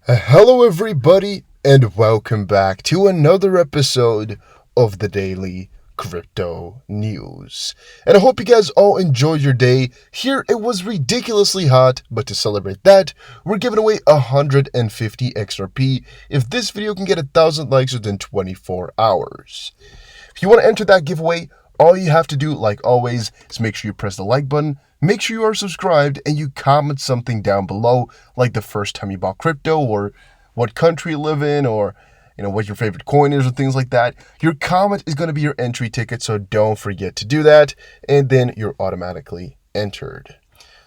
Hello, everybody, and welcome back to another episode of the Daily Crypto News. And I hope you guys all enjoyed your day. Here it was ridiculously hot, but to celebrate that, we're giving away 150 XRP if this video can get 1,000 likes within 24 hours. If you want to enter that giveaway, all you have to do, like always, is make sure you press the like button, make sure you are subscribed, and you comment something down below, like the first time you bought crypto, or what country you live in, or what your favorite coin is, or things like that. Your comment is going to be your entry ticket, so don't forget to do that, and then you're automatically entered.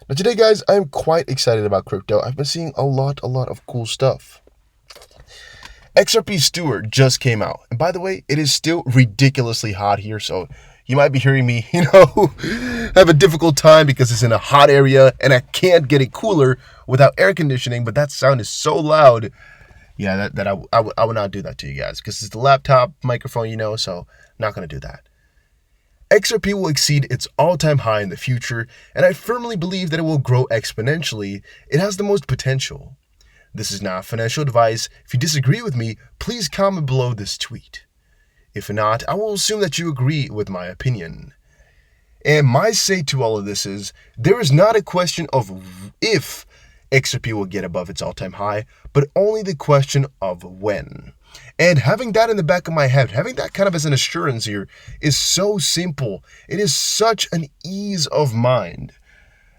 Now today, guys, I'm quite excited about crypto. I've been seeing a lot of cool stuff. XRP Steward just came out. And by the way, it is still ridiculously hot here, so you might be hearing me, have a difficult time because it's in a hot area and I can't get it cooler without air conditioning, but that sound is so loud. Yeah, that I would not do that to you guys because it's the laptop microphone, so not going to do that. XRP will exceed its all-time high in the future, and I firmly believe that it will grow exponentially. It has the most potential. This is not financial advice. If you disagree with me, please comment below this tweet. If not, I will assume that you agree with my opinion. And my say to all of this is, there is not a question of if XRP will get above its all-time high, but only the question of when. And having that in the back of my head, having that kind of as an assurance here is so simple. It is such an ease of mind.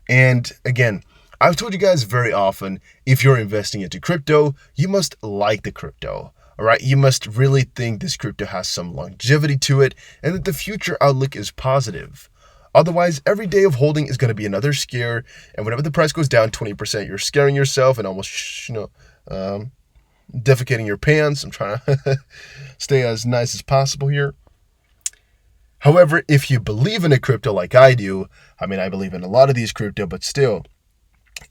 And again, I've told you guys very often, if you're investing into crypto, you must like the crypto. All right, you must really think this crypto has some longevity to it and that the future outlook is positive. Otherwise, every day of holding is going to be another scare. And whenever the price goes down 20%, you're scaring yourself and almost, defecating your pants. I'm trying to stay as nice as possible here. However, if you believe in a crypto like I do, I believe in a lot of these crypto, but still,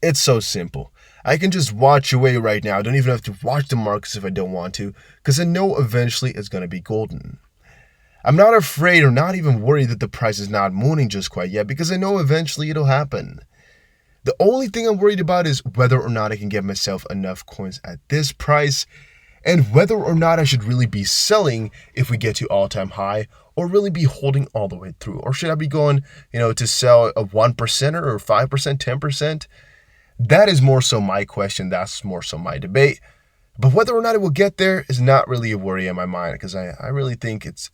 it's so simple. I can just watch away right now. I don't even have to watch the markets if I don't want to, because I know eventually it's going to be golden. I'm not afraid or not even worried that the price is not mooning just quite yet, because I know eventually it'll happen. The only thing I'm worried about is whether or not I can get myself enough coins at this price, and whether or not I should really be selling if we get to all-time high, or really be holding all the way through. Or should I be going, to sell a 1% or 5%, 10%? That is more so my question. That's more so my debate. But whether or not it will get there is not really a worry in my mind, because I really think it's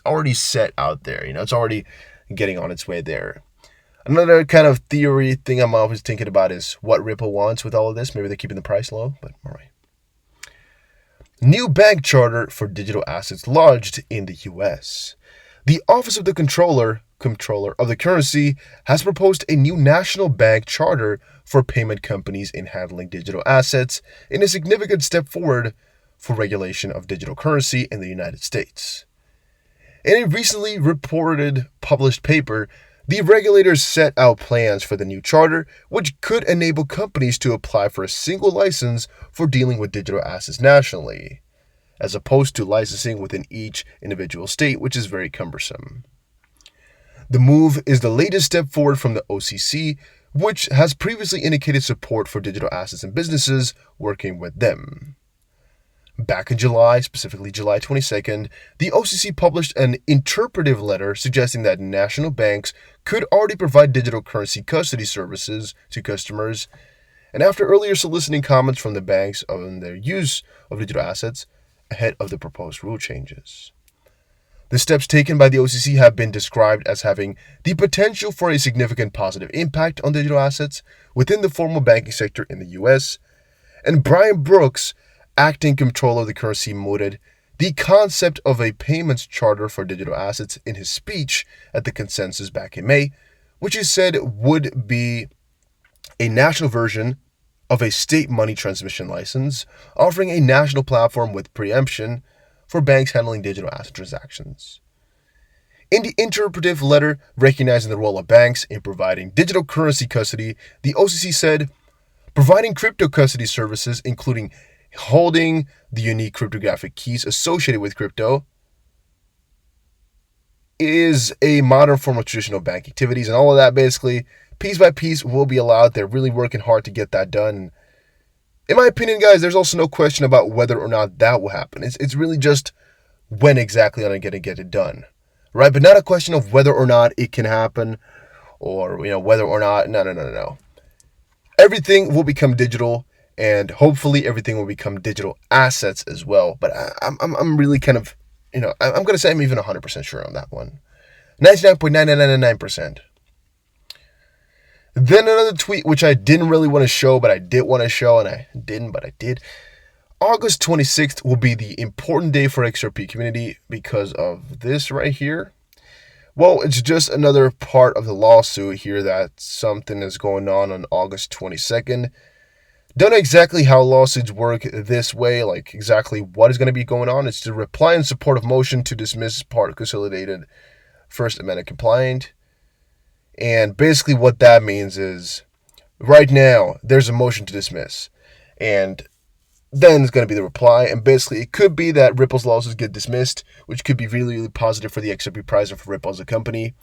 already set out there. It's already getting on its way there. Another kind of theory thing I'm always thinking about is what Ripple wants with all of this. Maybe they're keeping the price low, but all right. New bank charter for digital assets lodged in the U.S. The Office of the Comptroller of the Currency has proposed a new national bank charter for payment companies in handling digital assets in a significant step forward for regulation of digital currency in the United States. In a recently published paper, the regulators set out plans for the new charter, which could enable companies to apply for a single license for dealing with digital assets nationally, as opposed to licensing within each individual state, which is very cumbersome. The move is the latest step forward from the OCC, which has previously indicated support for digital assets and businesses working with them. Back in July, specifically July 22nd, the OCC published an interpretive letter suggesting that national banks could already provide digital currency custody services to customers, and after earlier soliciting comments from the banks on their use of digital assets ahead of the proposed rule changes. The steps taken by the OCC have been described as having the potential for a significant positive impact on digital assets within the formal banking sector in the U.S., and Brian Brooks, acting comptroller of the currency, noted the concept of a payments charter for digital assets in his speech at the consensus back in May, which he said would be a national version of a state money transmission license, offering a national platform with preemption for banks handling digital asset transactions. In the interpretive letter recognizing the role of banks in providing digital currency custody, the OCC said, providing crypto custody services, including holding the unique cryptographic keys associated with crypto, is a modern form of traditional bank activities, and all of that basically, piece by piece, will be allowed. They're really working hard to get that done. In my opinion, guys, there's also no question about whether or not that will happen. It's really just when exactly are they going to get it done, right? But not a question of whether or not it can happen, or whether or not. No. Everything will become digital, and hopefully everything will become digital assets as well. But I'm really kind of, I'm going to say I'm even 100% sure on that one. 99.9999%. Then another tweet, which I didn't really want to show, but I did want to show, and I didn't, but I did. August 26th will be the important day for XRP community because of this right here. Well, it's just another part of the lawsuit here that something is going on August 22nd. Don't know exactly how lawsuits work this way, like exactly what is going to be going on. It's to reply in support of motion to dismiss part consolidated First Amendment compliant. And basically what that means is, right now, there's a motion to dismiss. And then it's going to be the reply. And basically, it could be that Ripple's lawsuits get dismissed, which could be really, really positive for the XRP price and for Ripple as a company. It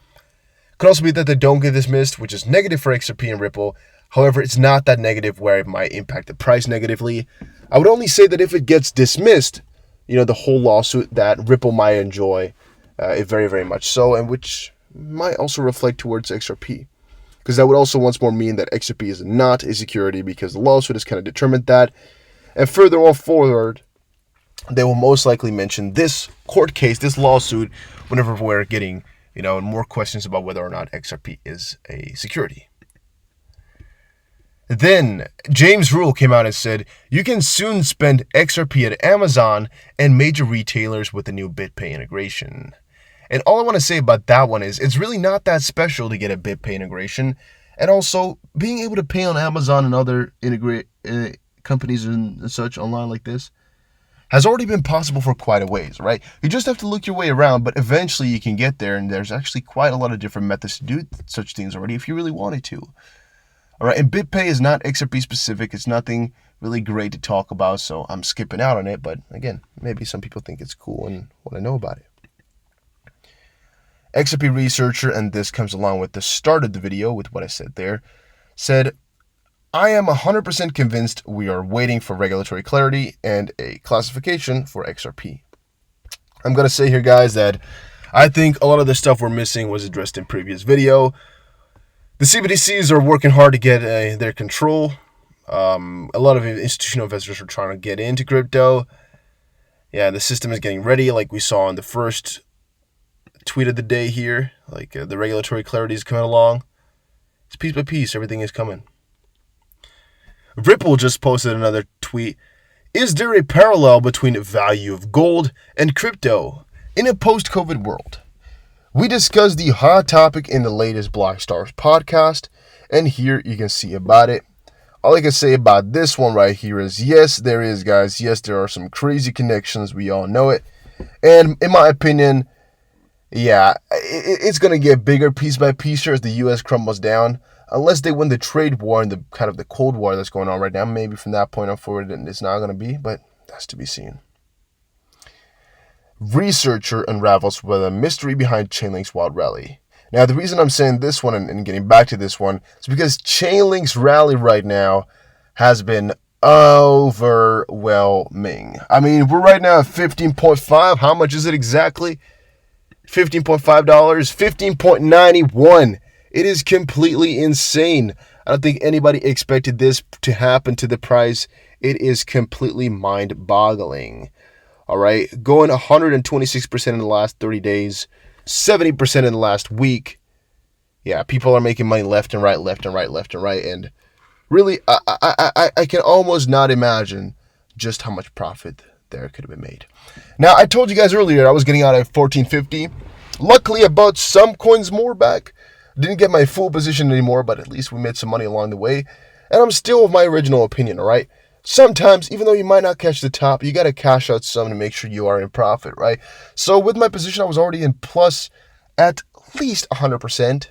could also be that they don't get dismissed, which is negative for XRP and Ripple. However, it's not that negative where it might impact the price negatively. I would only say that if it gets dismissed, the whole lawsuit, that Ripple might enjoy it very, very much so, and which might also reflect towards XRP, because that would also once more mean that XRP is not a security, because the lawsuit has kind of determined that. And further on forward, they will most likely mention this court case, this lawsuit, whenever we're getting more questions about whether or not XRP is a security. Then James Rule came out and said, you can soon spend XRP at Amazon and major retailers with the new BitPay integration. And all I want to say about that one is it's really not that special to get a BitPay integration. And also, being able to pay on Amazon and other companies and such online like this has already been possible for quite a ways, right? You just have to look your way around, but eventually you can get there. And there's actually quite a lot of different methods to do such things already if you really wanted to. All right, and BitPay is not XRP specific. It's nothing really great to talk about, so I'm skipping out on it. But again, maybe some people think it's cool and want to know about it. XRP researcher, and this comes along with the start of the video with what I said there, said, I am 100% convinced we are waiting for regulatory clarity and a classification for XRP. I'm going to say here, guys, that I think a lot of the stuff we're missing was addressed in previous video. The CBDCs are working hard to get their control. A lot of institutional investors are trying to get into crypto. Yeah, the system is getting ready, like we saw in the first tweet of the day here. Like the regulatory clarity is coming along. It's piece by piece, everything is coming. Ripple just posted another tweet. Is there a parallel between the value of gold and crypto in a post-COVID world? We discussed the hot topic in the latest Black Stars podcast, and here you can see about it. All I can say about this one right here is, yes, there is, guys. Yes, there are some crazy connections. We all know it. And in my opinion, yeah, it's going to get bigger piece by piece here as the U.S. crumbles down. Unless they win the trade war and the kind of the Cold War that's going on right now. Maybe from that point on forward, it's not going to be, but that's to be seen. Researcher unravels the mystery behind Chainlink's wild rally. Now, the reason I'm saying this one and getting back to this one is because Chainlink's rally right now has been overwhelming. I mean, we're right now at 15.5. How much is it exactly? $15.5, $15.91. It is completely insane. I don't think anybody expected this to happen to the price. It is completely mind-boggling. All right, going 126% in the last 30 days, 70% in the last week. Yeah, people are making money left and right, and really, I can almost not imagine just how much profit there could have been made. Now, I told you guys earlier I was getting out at 1450. Luckily, I bought some coins more back. Didn't get my full position anymore, but at least we made some money along the way. And I'm still of my original opinion, all right? Sometimes, even though you might not catch the top, you got to cash out some to make sure you are in profit, right? So with my position, I was already in plus at least 100%.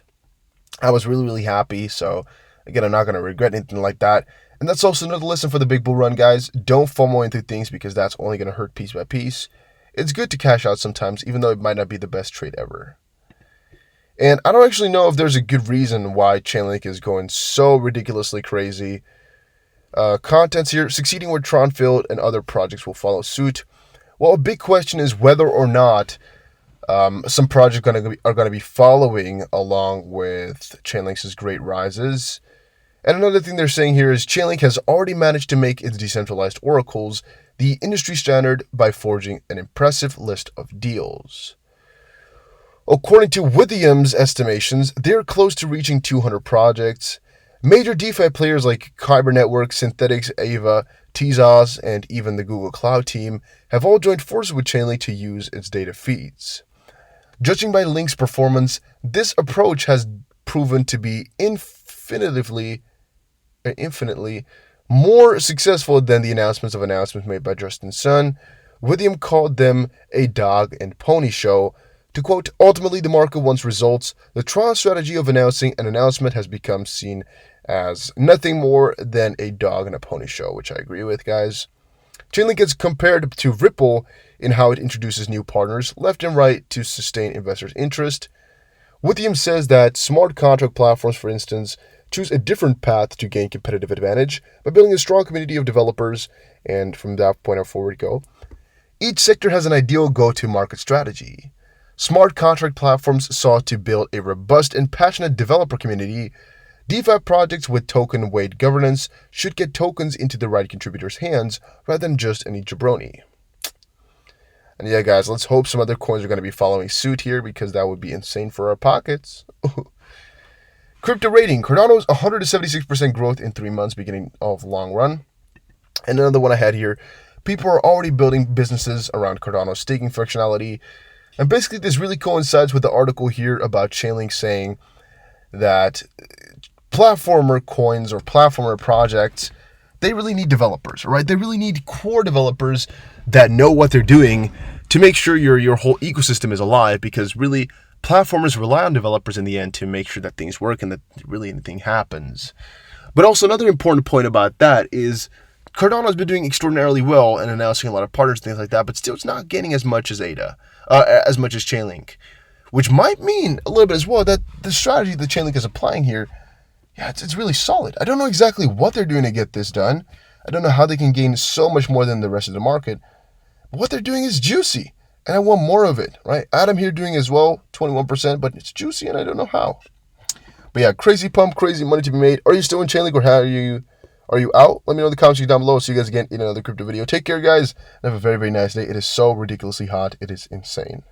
I was really, really happy. So again, I'm not going to regret anything like that. And that's also another lesson for the big bull run, guys. Don't FOMO into things because that's only going to hurt piece by piece. It's good to cash out sometimes, even though it might not be the best trade ever. And I don't actually know if there's a good reason why Chainlink is going so ridiculously crazy. Contents here, succeeding with Tronfield and other projects will follow suit. Well, a big question is whether or not some projects are going to be following along with Chainlink's great rises. And another thing they're saying here is Chainlink has already managed to make its decentralized oracles the industry standard by forging an impressive list of deals. According to Withium's estimations, they're close to reaching 200 projects. Major DeFi players like Kyber Network, Synthetics, Ava, Tezos, and even the Google Cloud team have all joined forces with Chainlink to use its data feeds. Judging by Link's performance, this approach has proven to be infinitely more successful than the announcements made by Justin Sun. Withium called them a dog and pony show. To quote, ultimately the market wants results. The Tron strategy of announcing an announcement has become seen as nothing more than a dog and a pony show, which I agree with, guys. Chainlink is compared to Ripple in how it introduces new partners left and right to sustain investors' interest. Withium says that smart contract platforms, for instance, choose a different path to gain competitive advantage by building a strong community of developers, and from that point forward go. Each sector has an ideal go-to-market strategy. Smart contract platforms sought to build a robust and passionate developer community. DeFi projects with token-weight governance should get tokens into the right contributors' hands rather than just any jabroni. And yeah, guys, let's hope some other coins are going to be following suit here because that would be insane for our pockets. Crypto rating. Cardano's 176% growth in 3 months beginning of long run. And another one I had here. People are already building businesses around Cardano's staking functionality. And basically this really coincides with the article here about Chainlink saying that platformer coins or platformer projects, they really need developers, right? They really need core developers that know what they're doing to make sure your whole ecosystem is alive, because really platformers rely on developers in the end to make sure that things work and that really anything happens. But also another important point about that is Cardano's been doing extraordinarily well and announcing a lot of partners and things like that, but still it's not getting as much as ADA, as much as Chainlink, which might mean a little bit as well that the strategy that Chainlink is applying here, yeah, it's really solid. I don't know exactly what they're doing to get this done. I don't know how they can gain so much more than the rest of the market, but what they're doing is juicy, and I want more of it, right? Adam here doing as well, 21%, but it's juicy, and I don't know how. But yeah, crazy pump, crazy money to be made. Are you still in Chainlink, or how are you out? Let me know in the comments down below. See you guys again in another crypto video. Take care, guys, and have a very, very nice day. It is so ridiculously hot. It is insane.